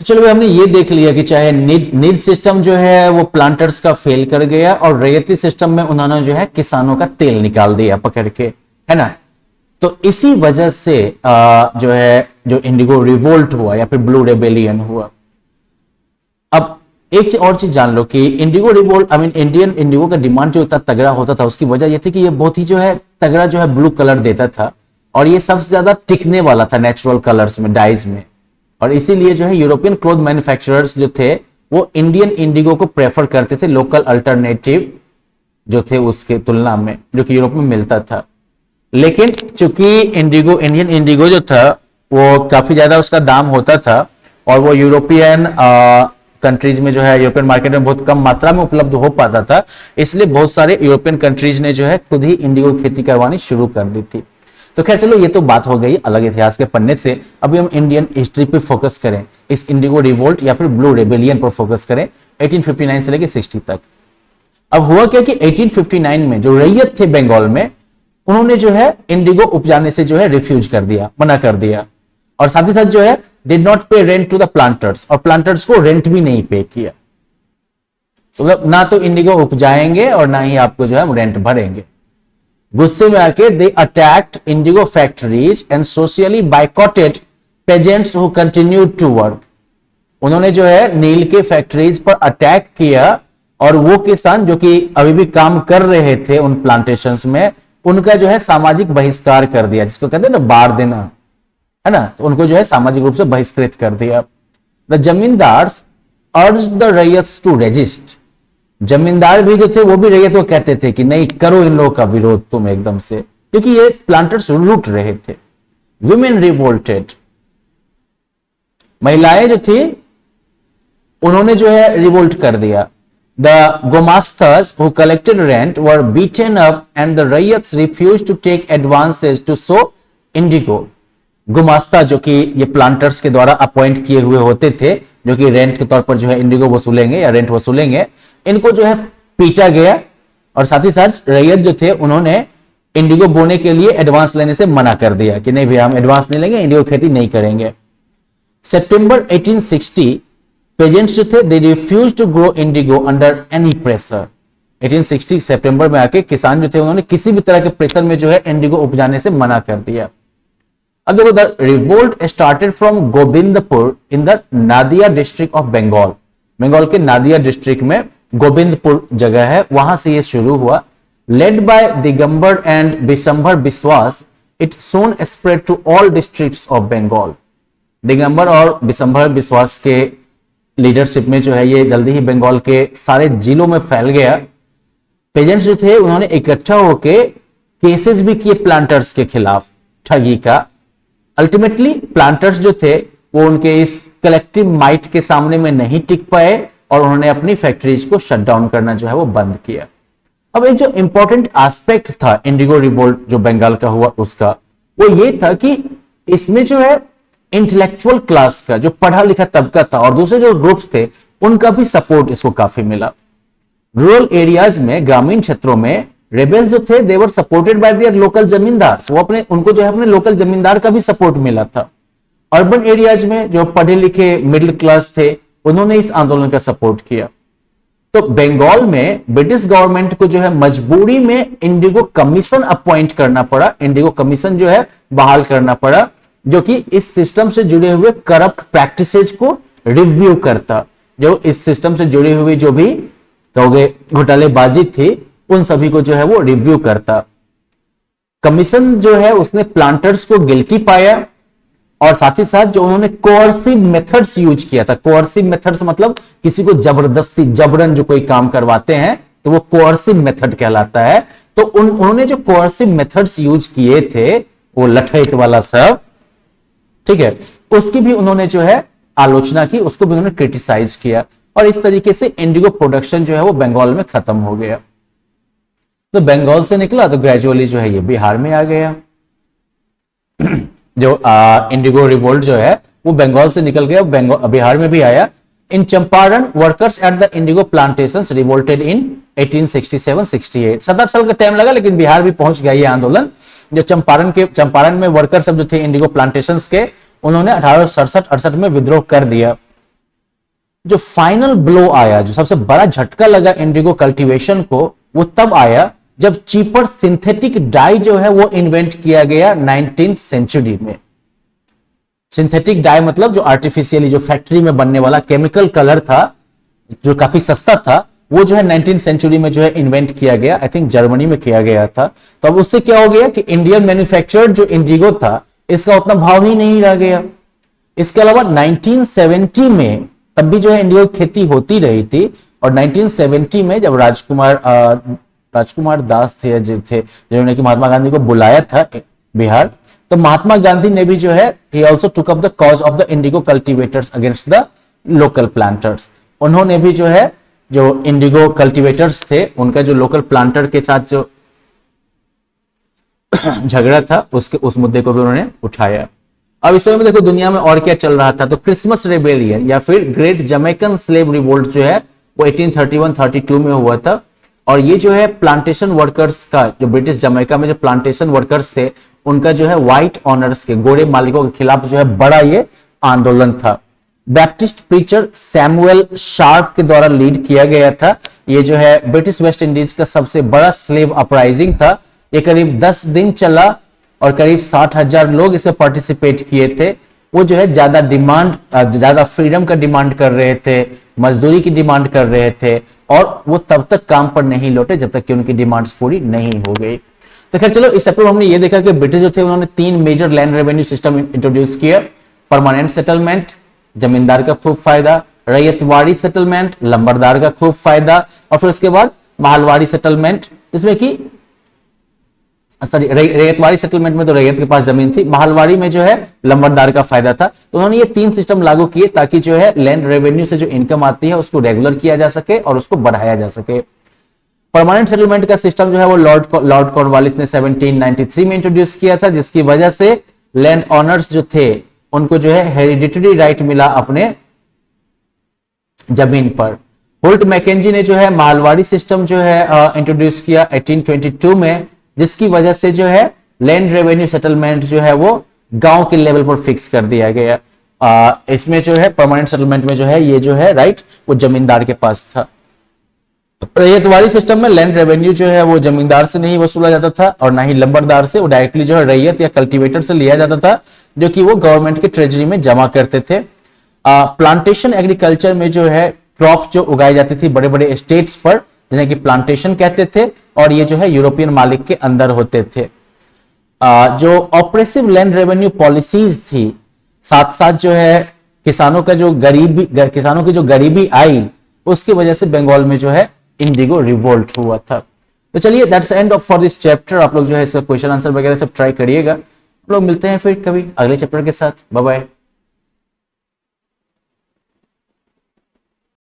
चलो भाई, हमने ये देख लिया कि चाहे नीज सिस्टम जो है वो प्लांटर्स का फेल कर गया और रैयती सिस्टम में उन्होंने जो है किसानों का तेल निकाल दिया पकड़ के, है ना। तो इसी वजह से जो है जो इंडिगो रिवोल्ट हुआ या फिर ब्लू रेबेलियन हुआ। अब एक और चीज जान लो कि Indigo revolt, I mean Indian Indigo का डिमांड जो इतना तगड़ा होता था उसकी वजह यह थी कि ये बहुत ही जो है तगड़ा जो है ब्लू कलर देता था और ये सबसे ज्यादा टिकने वाला था नेचुरल कलर्स में, डाइज में। और इसीलिए जो है यूरोपियन क्लोथ मैन्युफैक्चरर्स जो थे वो इंडियन इंडिगो को प्रेफर करते थे लोकल अल्टरनेटिव जो थे उसके तुलना में, जो कि यूरोप में मिलता था। लेकिन चूंकि इंडिगो, इंडियन इंडिगो जो था वो काफी ज्यादा उसका दाम होता था और वो यूरोपियन कंट्रीज में जो है यूरोपियन मार्केट में बहुत कम मात्रा में उपलब्ध हो पाता था, इसलिए बहुत सारे यूरोपियन कंट्रीज ने जो है खुद ही इंडिगो की खेती करवानी शुरू कर दी थी। तो खैर चलो, ये तो बात हो गई अलग इतिहास के पन्ने से। अभी हम इंडियन हिस्ट्री पे फोकस करें, इस इंडिगो रिवोल्ट या फिर ब्लू रेबेलियन पर फोकस करें 1859 से लेकर 60 तक। अब हुआ क्या कि 1859 में जो रैयत थे बंगाल में, उन्होंने जो है इंडिगो उपजाने से जो है रिफ्यूज कर दिया, मना कर दिया। और साथ ही साथ जो है डिड नॉट पे रेंट टू द प्लांटर्स, और प्लांटर्स को रेंट भी नहीं पे किया। तो ना तो इंडिगो उपजाएंगे और ना ही आपको जो है रेंट भरेंगे। गुस्से में आके they attacked indigo factories and socially boycotted peasants who continued to work. उन्होंने जो है नील के फैक्ट्रीज पर अटैक किया और वो किसान जो कि अभी भी काम कर रहे थे उन प्लांटेशंस में, उनका जो है सामाजिक बहिष्कार कर दिया, जिसको कहते हैं ना बार देना, है ना। तो उनको जो है सामाजिक रूप से बहिष्कृत कर दिया। द जमींदार्स अर्ज द रैयत्स टू रेजिस्ट। जमींदार भी जो थे वो भी रैयत को कहते थे कि नहीं करो इन लोगों का विरोध तुम एकदम से, क्योंकि ये प्लांटर्स लूट रहे थे। विमेन रिवोल्टेड, महिलाएं जो थी उन्होंने जो है रिवोल्ट कर दिया। The gomastas who collected rent were beaten up and the ryots refused to take advances to sow indigo। गुमास्ता जो कि ये प्लांटर्स के द्वारा अपॉइंट किए हुए होते थे, जो कि रेंट के तौर पर जो है इंडिगो वसूलेंगे या रेंट वसूलेंगे, इनको जो है पीटा गया। और साथ ही साथ रैयत जो थे उन्होंने इंडिगो बोने के लिए एडवांस लेने से मना कर दिया कि नहीं भैया हम एडवांस नहीं लेंगे, इंडिगो खेती नहीं करेंगे। सितंबर 1860 पेजेंट्स जो थे they refuse to grow indigo under any pressure. 1860 सितंबर में आके किसान जो थे उन्होंने किसी भी तरह के प्रेशर में जो है इंडिगो उपजाने से मना कर दिया। अब देखो, the revolt started from Govindpur in the Nadia district of Bengal. Bengal के नादिया डिस्ट्रिक्ट में गोविंदपुर जगह है, वहां से ये शुरू हुआ। Led by Digambar and Bishambhar Biswas, it soon spread to all districts of Bengal. Digambar और बिशंभर विश्वास के लीडरशिप में जो है ये जल्दी ही बंगाल के सारे जिलों में फैल गया। पेजेंट्स जो थे उन्होंने इकट्ठा होके केसेस भी किए प्लांटर्स के खिलाफ ठगी का। अल्टीमेटली प्लांटर्स जो थे वो उनके इस कलेक्टिव माइट के सामने में नहीं टिक पाए और उन्होंने अपनी फैक्ट्रीज को शट डाउन करना जो है वो बंद किया। अब एक जो इंपॉर्टेंट एस्पेक्ट था इंडिगो रिवोल्ट जो बंगाल का हुआ उसका, वो ये था कि इसमें जो है इंटेलेक्चुअल क्लास का जो पढ़ा लिखा तबका था और दूसरे जो ग्रुप्स थे उनका भी सपोर्ट इसको काफी मिला। रूरल एरियाज में, ग्रामीण क्षेत्रों में रेबेल्स जो थे दे were supported by their local जमींदार, वो अपने उनको जो है अपने लोकल जमींदार का भी सपोर्ट मिला था। अर्बन एरियाज में जो पढ़े लिखे मिडिल क्लास थे उन्होंने इस आंदोलन का सपोर्ट किया। तो बंगाल में ब्रिटिश गवर्नमेंट को जो है मजबूरी में इंडिगो कमीशन अपॉइंट करना पड़ा, इंडिगो कमीशन जो है बहाल करना पड़ा, जो कि इस सिस्टम से जुड़े हुए करप्ट प्रैक्टिसेज को रिव्यू करता। जो इस सिस्टम से जुड़ी हुई जो भी कहोगे घोटालेबाजी थी उन सभी को जो है वो रिव्यू करता। कमीशन जो है उसने प्लांटर्स को गिल्टी पाया और साथ ही साथ जो उन्होंने कोअर्सिव मेथड्स यूज किया था। कोअर्सिव मेथड्स मतलब किसी को जबरदस्ती जबरन जो कोई काम करवाते हैं तो वो कोअर्सिव मेथड कहलाता है। तो उन्होंने जो कोअर्सिव मेथड्स यूज किए थे वो लठैत वाला सब, ठीक है, उसकी भी उन्होंने जो है आलोचना की, उसको भी उन्होंने क्रिटिसाइज किया और इस तरीके से इंडिगो प्रोडक्शन जो है वो बंगाल में खत्म हो गया। तो बंगाल से निकला तो ग्रेजुअली जो है ये बिहार में आ गया। जो इंडिगो रिवोल्ट जो है वो बंगाल से निकल गया, बिहार में भी आया। In Champaran workers at the indigo plantations revolted in 1867-68। 7-8 साल का टाइम लगा लेकिन बिहार भी पहुंच गया ये आंदोलन। जो चंपारण में वर्कर सब जो थे इंडिगो प्लांटेशंस के, उन्होंने 1867-68 में विद्रोह कर दिया। जो फाइनल ब्लो आया, जो सबसे बड़ा झटका लगा इंडिगो कल्टीवेशन को, वो तब आया जब चीपर सिंथेटिक डाई जो है वो इन्वेंट किया गया 19th सेंचुरी में। सिंथेटिक डाई मतलब जो आर्टिफिशियली जो फैक्ट्री में बनने वाला केमिकल कलर था, जो काफी सस्ता था, वो जो है 19th सेंचुरी में जो है इन्वेंट किया गया, आई थिंक जर्मनी में किया गया था। तो अब उससे क्या हो गया कि इंडियन मैन्युफैक्चरर जो इंडिगो था, इसका उतना भाव ही नहीं रह गया। इसके अलावा 1970 में तब भी जो है इंडिगो की खेती होती रही थी, और 1970 में जब राजकुमार दास थे जिन्होंने कि महात्मा गांधी को बुलाया था बिहार, तो महात्मा गांधी ने भी जो है he also took up the cause of the indigo cultivators against the local planters। उन्होंने भी जो है जो इंडिगो कल्टीवेटर्स थे उनका जो लोकल प्लांटर के साथ जो झगड़ा था उस मुद्दे को भी उन्होंने उठाया। अब इस समय में देखो दुनिया में और क्या चल रहा था, तो क्रिसमस रेबेलियन या फिर ग्रेट जमैकन स्लेव रिवोल्ट जो है वो 1831-32 में हुआ था। और ये जो है प्लांटेशन वर्कर्स का, जो ब्रिटिश जमैका में जो प्लांटेशन वर्कर्स थे उनका जो है व्हाइट ऑनर्स के, गोरे मालिकों के खिलाफ जो है बड़ा ये आंदोलन था। बैप्टिस्ट प्रीचर सैमुअल शार्प के द्वारा लीड किया गया था। ये जो है ब्रिटिश वेस्ट इंडीज का सबसे बड़ा स्लेव अपराइजिंग था। ये करीब 10 दिन चला और करीब 60,000 लोग इसे पार्टिसिपेट किए थे। वो जो है ज्यादा फ्रीडम का डिमांड कर रहे थे, मजदूरी की डिमांड कर रहे थे, और वो तब तक काम पर नहीं लौटे जब तक कि उनकी डिमांड्स पूरी नहीं हो गई। तो खैर चलो, इस चैप्टर में हमने ये देखा कि ब्रिटिश जो थे उन्होंने 3 major land revenue system introduce किया। परमानेंट सेटलमेंट, जमींदार का खूब फायदा, रैयतवाड़ी सेटलमेंट, लंबरदार का खूब फायदा, और फिर उसके बाद महलवाड़ी सेटलमेंट, जिसमें कि रैयतवाड़ी सेटलमेंट में तो रैयत के पास जमीन थी, महलवाड़ी में जो है लंबरदार का फायदा था। तो उन्होंने ये 3 सिस्टम लागू किए ताकि जो है लैंड रेवेन्यू से जो इनकम आती है उसको रेगुलर किया जा सके और उसको बढ़ाया जा सके। परमानेंट सेटलमेंट का सिस्टम जो है वो लॉर्ड कॉर्नवालिस ने 1793 में इंट्रोड्यूस किया था, जिसकी वजह से लैंड ऑनर्स जो थे उनको जो है हेरिडिटरी राइट मिला अपने जमीन पर। होल्ट मैकेंजी ने जो है महलवाड़ी सिस्टम जो है इंट्रोड्यूस किया 1822 में, जिसकी वजह से जो है लैंड रेवेन्यू सेटलमेंट जो है वो गांव के लेवल पर फिक्स कर दिया गया। इसमें जो है परमानेंट सेटलमेंट में जो है ये जो है राइट वो जमींदार के पास था। रैयतवाड़ी सिस्टम में लैंड रेवेन्यू जो है वो जमींदार से नहीं वसूला जाता था और ना ही लंबरदार से, वो डायरेक्टली जो है रैयत या कल्टीवेटर से लिया जाता था, जो कि वो गवर्नमेंट के ट्रेजरी में जमा करते थे। प्लांटेशन एग्रीकल्चर में जो है क्रॉप जो उगाई जाती थी बड़े बड़े स्टेट्स पर, जिन्हें कि प्लांटेशन कहते थे, और ये जो है यूरोपियन मालिक के अंदर होते थे। जो ऑपरेसिव लैंड रेवेन्यू पॉलिसीज थी, साथ साथ जो है किसानों की जो गरीबी आई, उसकी वजह से बंगाल में जो है इंडिगो रिवोल्ट हुआ था। तो चलिए, that's end of for this chapter. आप लोग जो है इसका क्वेश्चन आंसर वगैरह सब ट्राई करिएगा। हम लोग मिलते हैं फिर कभी अगले चैप्टर के साथ। Bye bye.